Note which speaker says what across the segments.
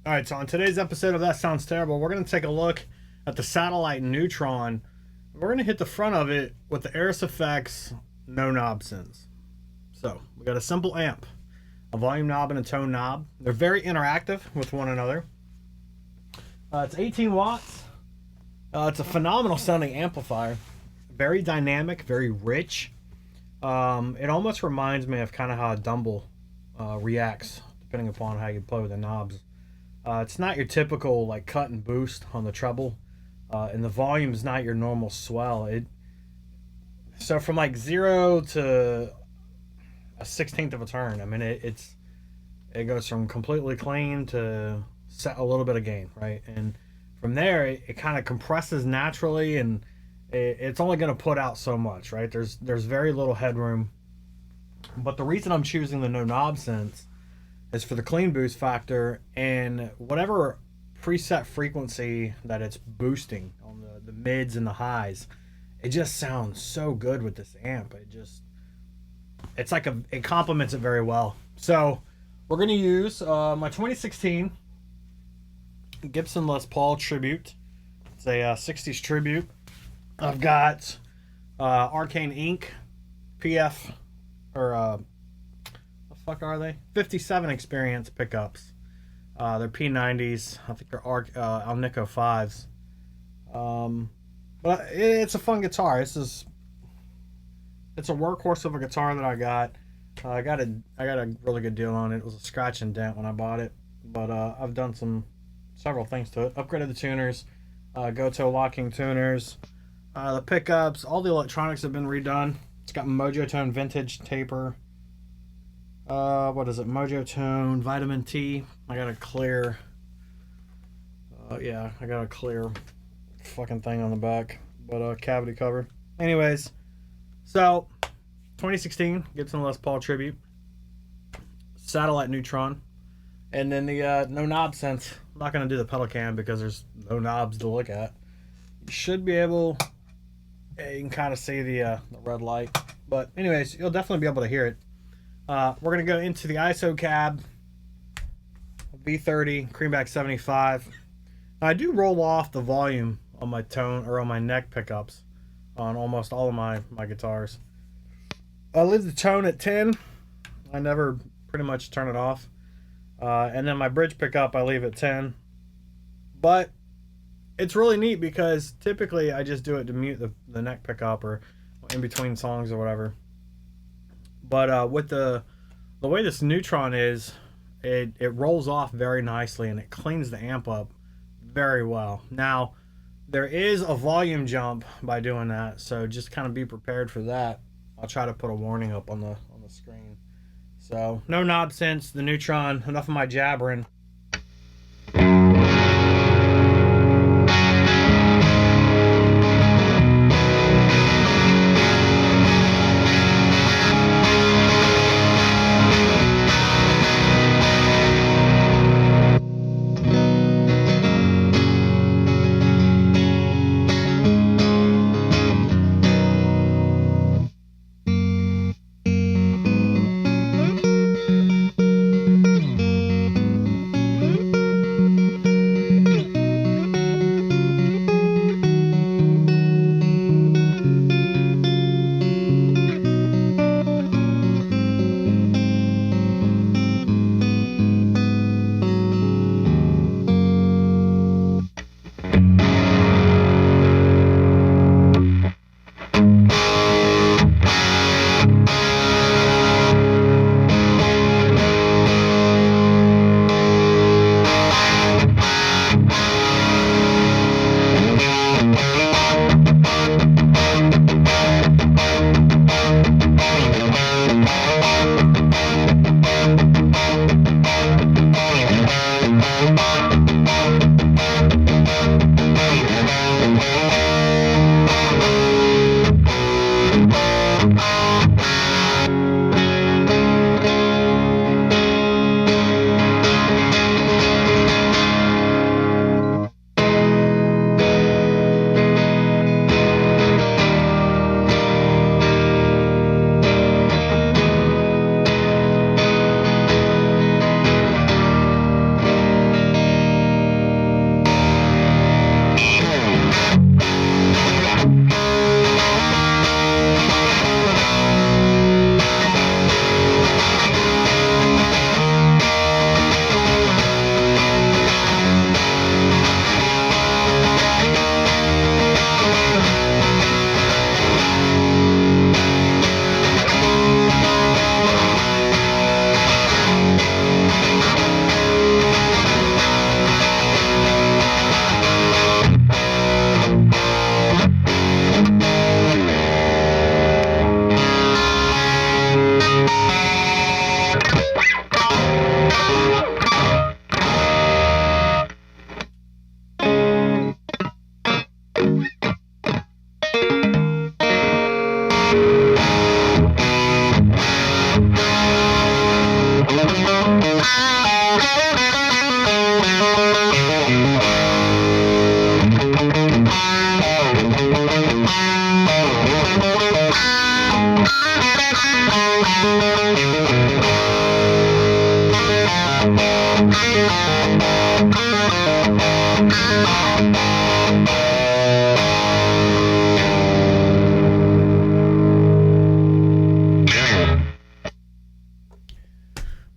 Speaker 1: All right, so on today's episode of That Sounds Terrible, we're going to take a look at the Satellite Neutron. We're going to hit the front of it with the Airis Effects NoKnobsense. So, we got a simple amp, a volume knob and a tone knob. They're very interactive with one another. It's 18 watts. It's a phenomenal sounding amplifier. Very dynamic, very rich. It almost reminds me of kind of how a Dumble reacts, depending upon how you play with the knobs. It's not your typical like cut and boost on the treble, and the volume is not your normal swell. So from like 0 to a 16th of a turn, I mean it goes from completely clean to set a little bit of gain, right? And from there it kind of compresses naturally, and it's only going to put out so much, right? There's very little headroom. But the reason I'm choosing the NoKnobsense is for the clean boost factor and whatever preset frequency that it's boosting on the mids and the highs. It just sounds so good with this amp. It complements it very well. So we're going to use my 2016 Gibson Les Paul Tribute. It's a 60s Tribute. I've got Arcane Inc. PF or fuck are they? 57 experience pickups. They're P90s. I think they're Alnico 5s. But it's a fun guitar. It's a workhorse of a guitar that I got. I got a really good deal on it. It was a scratch and dent when I bought it, but I've done several things to it. Upgraded the tuners, Goto locking tuners, the pickups. All the electronics have been redone. It's got Mojo Tone vintage taper. What is it? Mojo Tone, Vitamin T. I got a clear. I got a clear fucking thing on the back, but cavity cover. Anyways, so 2016 Gibson Les Paul Tribute, Satellite Neutron, and then the NoKnobsense. I'm not gonna do the pedal cam because there's no knobs to look at. You should be able. You can kind of see the red light, but anyways, you'll definitely be able to hear it. We're going to go into the ISO cab, V30, Creamback 75. Now, I do roll off the volume on my tone or on my neck pickups on almost all of my guitars. I leave the tone at 10. I never pretty much turn it off. And then my bridge pickup I leave at 10. But it's really neat because typically I just do it to mute the neck pickup or in between songs or whatever. But with the way this Neutron is, it rolls off very nicely and it cleans the amp up very well. Now, there is a volume jump by doing that, so just kind of be prepared for that. I'll try to put a warning up on the screen. So, NoKnobsense, the Neutron, enough of my jabbering.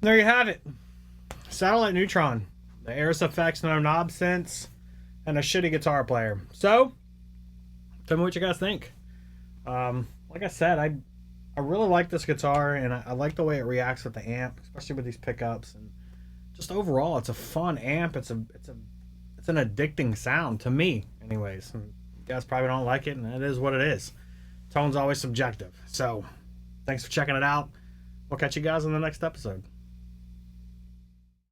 Speaker 1: There you have it. Satellite Neutron, the Airis Effect NoKnobsense, and a shitty guitar player. So, tell me what you guys think. Like I said, I really like this guitar, and I like the way it reacts with the amp, especially with these pickups, and just overall, it's a fun amp. It's an addicting sound to me, anyways. And you guys probably don't like it, and it is what it is. Tone's always subjective. So, thanks for checking it out. We'll catch you guys in the next episode.